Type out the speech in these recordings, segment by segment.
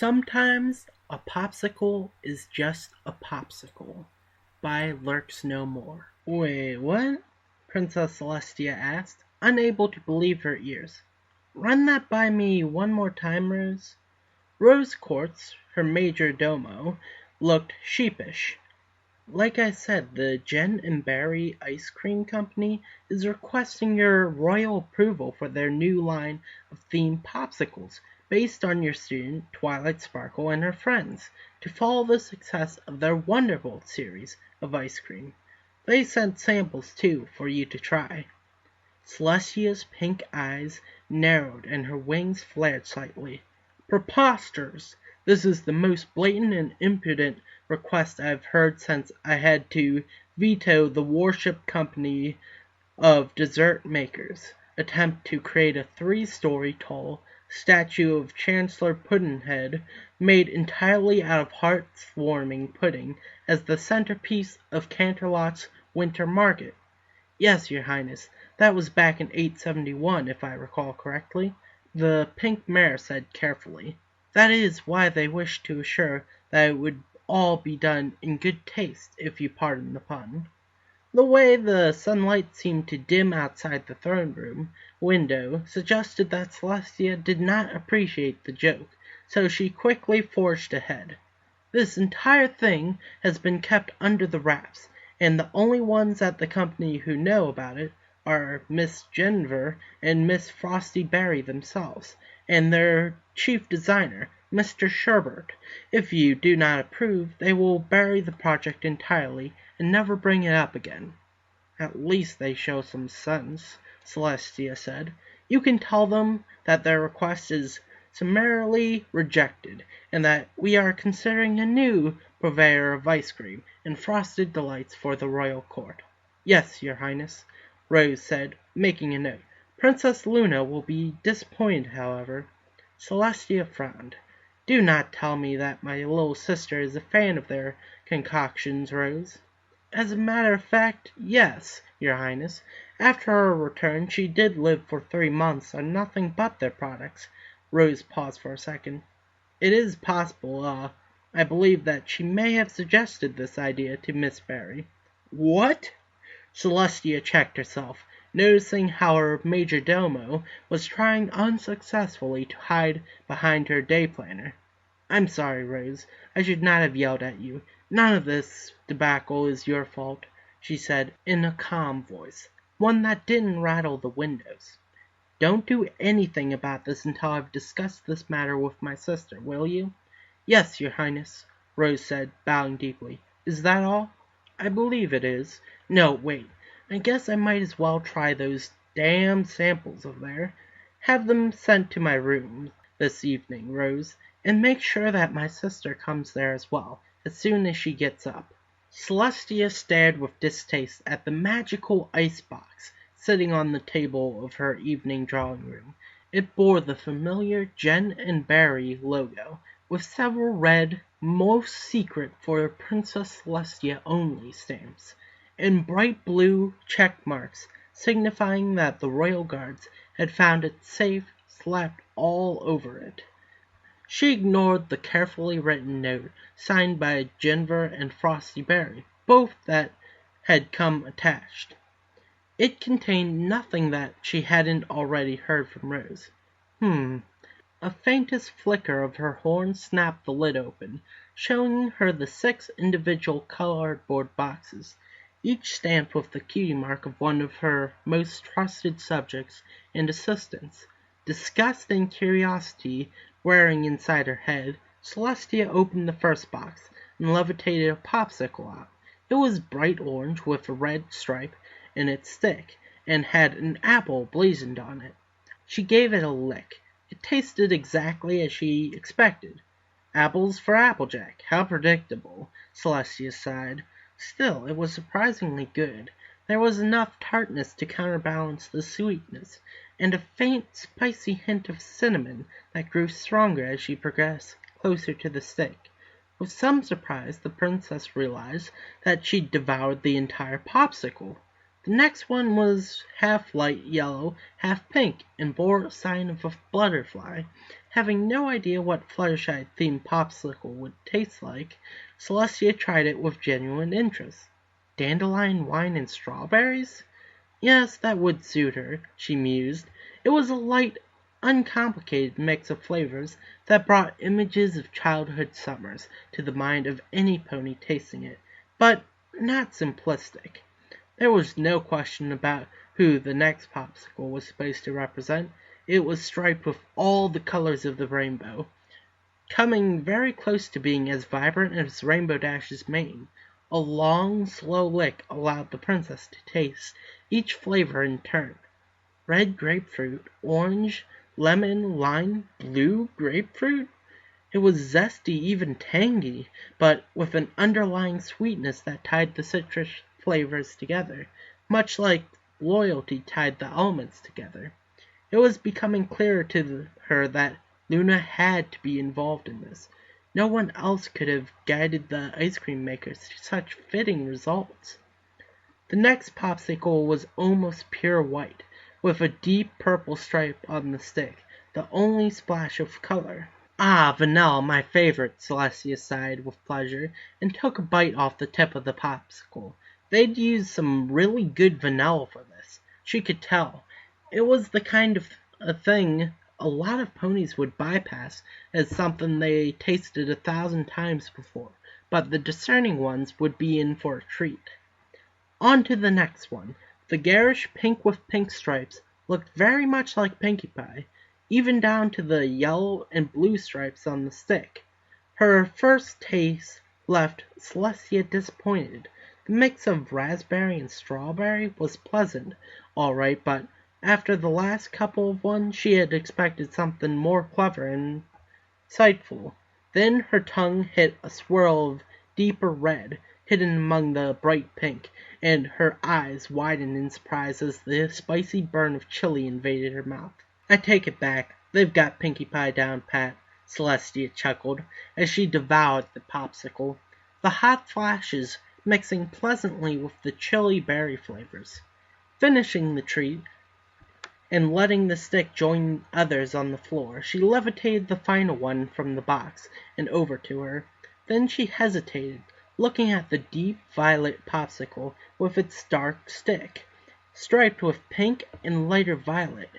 Sometimes a popsicle is just a popsicle by Lurks-no-More. Wait, what? Princess Celestia asked, unable to believe her ears. Run that by me one more time, Rose. Rose Quartz, her major domo, looked sheepish. Like I said, the Jen and Barry Ice Cream Company is requesting your royal approval for their new line of themed popsicles based on your student Twilight Sparkle and her friends to follow the success of their Wonderbolt series of ice cream. They sent samples too for you to try. Celestia's pink eyes narrowed and her wings flared slightly. Preposterous! This is the most blatant and impudent request I've heard since I had to veto the Warship Company of Dessert Makers' attempt to create a 3-story tall statue of Chancellor Puddinhead made entirely out of heart-warming pudding as the centerpiece of Canterlot's winter market. Yes, Your Highness, that was back in 871, if I recall correctly, the Pink Mare said carefully. That is why they wished to assure that it would all be done in good taste, if you pardon the pun. The way the sunlight seemed to dim outside the throne room window suggested that Celestia did not appreciate the joke, so she quickly forged ahead. This entire thing has been kept under the wraps, and the only ones at the company who know about it are Miss Jennifer and Miss Frosty Berry themselves, and their chief designer, Mr. Sherbert. If you do not approve, they will bury the project entirely and never bring it up again. At least they show some sense, Celestia said. You can tell them that their request is summarily rejected, and that we are considering a new purveyor of ice cream and frosted delights for the royal court. Yes, Your Highness, Rose said, making a note. Princess Luna will be disappointed, however. Celestia frowned. Do not tell me that my little sister is a fan of their concoctions, Rose. As a matter of fact, yes, Your Highness. After her return, she did live for 3 months on nothing but their products. Rose paused for a second. It is possible, I believe that she may have suggested this idea to Miss Barry. What? Celestia checked herself, noticing how her majordomo was trying unsuccessfully to hide behind her day planner. I'm sorry, Rose. I should not have yelled at you. None of this debacle is your fault, she said in a calm voice, one that didn't rattle the windows. Don't do anything about this until I've discussed this matter with my sister, will you? Yes, Your Highness, Rose said, bowing deeply. Is that all? I believe it is. No, wait. I guess I might as well try those damn samples of there. Have them sent to my room this evening, Rose, and make sure that my sister comes there as well, as soon as she gets up. Celestia stared with distaste at the magical icebox sitting on the table of her evening drawing room. It bore the familiar Jen and Barry logo, with several red, most secret for Princess Celestia only stamps, and bright blue check marks signifying that the royal guards had found it safe slapped all over it. She ignored the carefully written note signed by Jennifer and Frosty Berry, both that had come attached. It contained nothing that she hadn't already heard from Rose. A faintest flicker of her horn snapped the lid open, showing her the 6 individual cardboard boxes, each stamped with the cutie mark of one of her most trusted subjects and assistants. Disgust and curiosity wearing inside her head, Celestia opened the first box and levitated a popsicle out. It was bright orange with a red stripe in its stick, and had an apple blazoned on it. She gave it a lick. It tasted exactly as she expected. Apples for Applejack. How predictable, Celestia sighed. Still, it was surprisingly good. There was enough tartness to counterbalance the sweetness, and a faint, spicy hint of cinnamon that grew stronger as she progressed closer to the stick. With some surprise, the princess realized that she'd devoured the entire popsicle. The next one was half light yellow, half pink, and bore a sign of a butterfly, Having no idea what Fluttershy-themed Popsicle would taste like, Celestia tried it with genuine interest. Dandelion wine and strawberries? Yes, that would suit her, she mused. It was a light, uncomplicated mix of flavors that brought images of childhood summers to the mind of any pony tasting it, but not simplistic. There was no question about who the next popsicle was supposed to represent. It was striped with all the colors of the rainbow, coming very close to being as vibrant as Rainbow Dash's mane. A long, slow lick allowed the princess to taste each flavor in turn. Red grapefruit, orange, lemon, lime, blue grapefruit. It was zesty, even tangy, but with an underlying sweetness that tied the citrus flavors together, much like loyalty tied the elements together. It was becoming clearer to her that Luna had to be involved in this. No one else could have guided the ice cream makers to such fitting results. The next popsicle was almost pure white, with a deep purple stripe on the stick, the only splash of color. Ah, vanilla, my favorite, Celestia sighed with pleasure, and took a bite off the tip of the popsicle. They'd used some really good vanilla for this. She could tell. It was the kind of a thing a lot of ponies would bypass as something they tasted 1,000 times before, but the discerning ones would be in for a treat. On to the next one. The garish pink with pink stripes looked very much like Pinkie Pie, even down to the yellow and blue stripes on the stick. Her first taste left Celestia disappointed. The mix of raspberry and strawberry was pleasant, all right, but after the last couple of ones she had expected something more clever and insightful. Then her tongue hit a swirl of deeper red, hidden among the bright pink, and her eyes widened in surprise as the spicy burn of chili invaded her mouth. I take it back. They've got Pinkie Pie down pat, Celestia chuckled as she devoured the popsicle, the hot flashes mixing pleasantly with the chilly berry flavors. Finishing the treat, and letting the stick join others on the floor, she levitated the final one from the box and over to her. Then she hesitated, looking at the deep violet popsicle with its dark stick, striped with pink and lighter violet,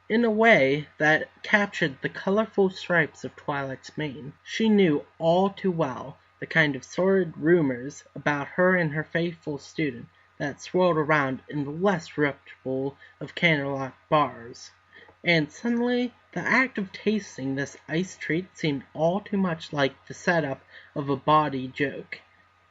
in a way that captured the colorful stripes of Twilight's mane. She knew all too well the kind of sordid rumors about her and her faithful student that swirled around in the less reputable of Canterlot bars, and suddenly the act of tasting this ice treat seemed all too much like the setup of a bawdy joke.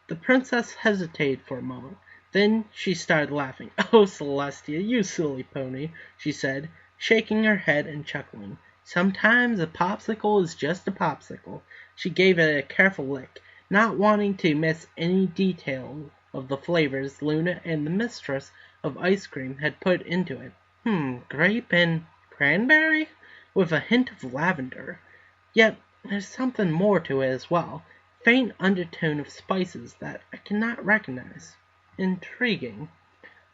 The princess hesitated for a moment, then she started laughing. "Oh, Celestia, you silly pony," she said, shaking her head and chuckling. "Sometimes a popsicle is just a popsicle." She gave it a careful lick, not wanting to miss any detail of the flavors Luna and the mistress of ice cream had put into it. Grape and cranberry? With a hint of lavender. Yet there's something more to it as well. Faint undertone of spices that I cannot recognize. Intriguing.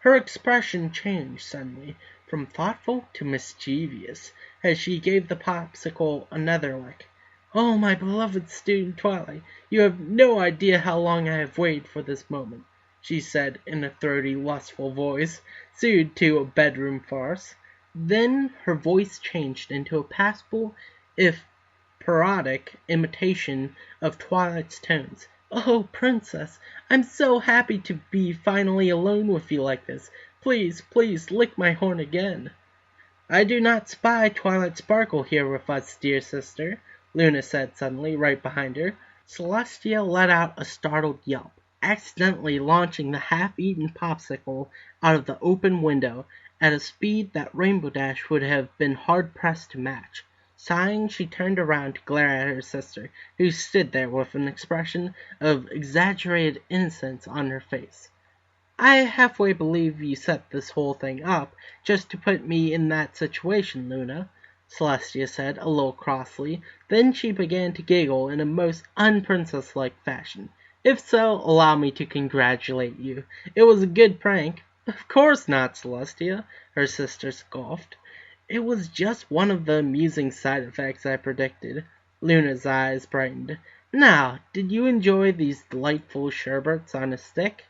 Her expression changed suddenly, from thoughtful to mischievous, as she gave the popsicle another lick. "Oh, my beloved student Twilight, you have no idea how long I have waited for this moment," she said in a throaty, lustful voice, suited to a bedroom farce. Then her voice changed into a passable, if parodic, imitation of Twilight's tones. "Oh, Princess, I'm so happy to be finally alone with you like this. Please, please, lick my horn again." "I do not spy Twilight Sparkle here with us, dear sister," Luna said suddenly, right behind her. Celestia let out a startled yelp, accidentally launching the half-eaten popsicle out of the open window at a speed that Rainbow Dash would have been hard-pressed to match. Sighing, she turned around to glare at her sister, who stood there with an expression of exaggerated innocence on her face. "I halfway believe you set this whole thing up just to put me in that situation, Luna," Celestia said, a little crossly. Then she began to giggle in a most unprincess-like fashion. "If so, allow me to congratulate you. It was a good prank." "Of course not, Celestia," her sister scoffed. It was just one of the amusing side effects I predicted. Luna's eyes brightened. Now, did you enjoy these delightful sherbets on a stick?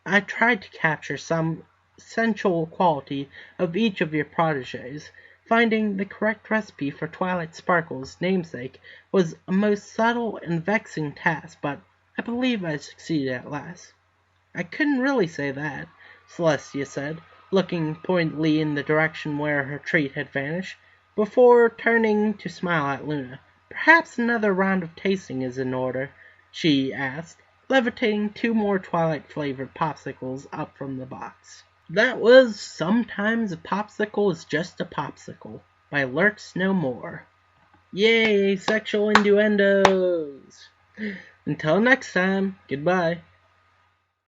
I tried to capture some essential quality of each of your protégés. Finding the correct recipe for Twilight Sparkle's namesake was a most subtle and vexing task, but I believe I succeeded at last. I couldn't really say that, Celestia said, looking pointedly in the direction where her treat had vanished, before turning to smile at Luna. Perhaps another round of tasting is in order, she asked, levitating 2 more Twilight-flavored popsicles up from the box. That was Sometimes a Popsicle is Just a Popsicle by Lurks-no-More. Yay, sexual innuendos! Until next time, goodbye.